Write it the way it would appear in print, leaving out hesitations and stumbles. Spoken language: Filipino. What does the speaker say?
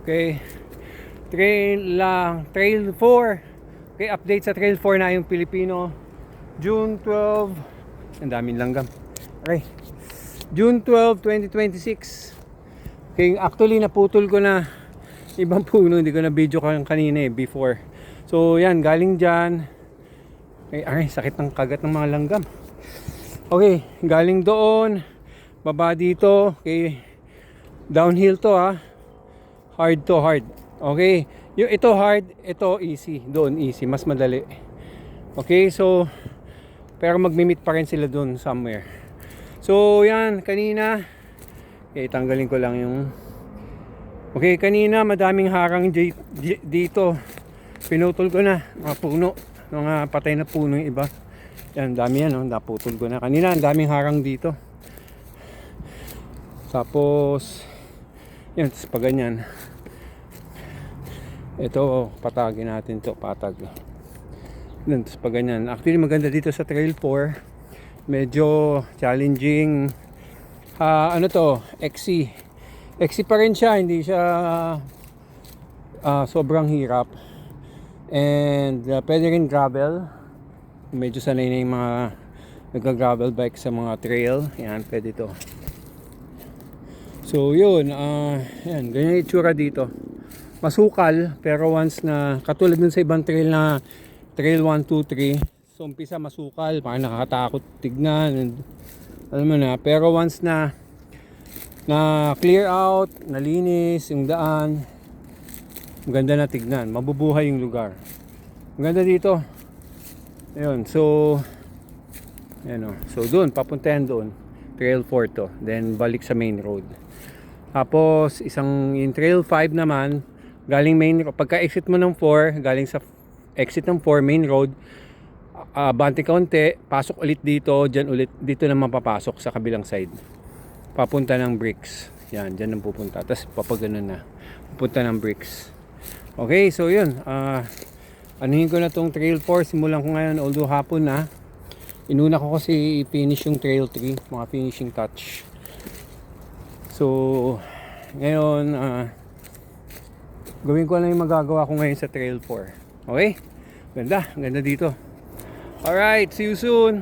Okay. Trail 4. Okay, update sa Trail 4 na yung Pilipino. June 12. Ang daming langgam. Okay. June 12, 2026. Okay, actually naputol ko na ibang puno, hindi ko na video kanina before. So yan, galing dyan. Okay, ay, sakit ng kagat ng mga langgam. Okay, galing doon, baba dito. Okay, downhill to hard to hard. Okay, yung ito hard, ito easy. Doon easy, mas madali. Okay, so pero magmi-meet pa rin sila doon somewhere. So yan, kanina okay, tanggalin ko lang yung okay, kanina madaming harang dito. Pinutol ko na mga puno, mga patay na puno yung iba. Yan, dami yan, naputol ko na. Kanina, ang daming harang dito. Tapos, yan, pa ganyan. Ito, patagin natin to, patag. Yan, pa ganyan. Actually, maganda dito sa Trail 4. Medyo challenging. Ano to, XC. XC pa rin siya, hindi siya sobrang hirap. And pwede rin gravel. Medyo sanay na yung mga nagka-gravel bike sa mga trail. Yan, pwede to. So yun, yan, ganyan yung itsura dito. Masukal, pero once na katulad dun sa ibang trail na trail 1, 2, 3, so umpisa masukal, parang nakakatakot tignan and, alam mo na, pero once na clear out, nalinis yung daan, maganda na tignan, mabubuhay yung lugar. Maganda dito. Ayun, so ayan, so doon, papuntahan doon, trail 4 to, then balik sa main road. Tapos isang yung trail 5 naman, galing main road, pagka exit mo ng 4, galing sa exit ng 4 main road, bante kaunti, pasok ulit dito, dyan ulit, dito naman papasok sa kabilang side, papunta ng bricks. Yan, dyan ang pupunta, tapos papagano na, pupunta ng bricks. Okay, so yun, anuhin ko na tong trail 4, simulan ko ngayon, although hapon na. Inuna ko kasi i-finish yung trail 3, mga finishing touch. So ngayon, gawin ko na yung magagawa ko ngayon sa trail 4. Okay? Ganda dito. Alright, see you soon.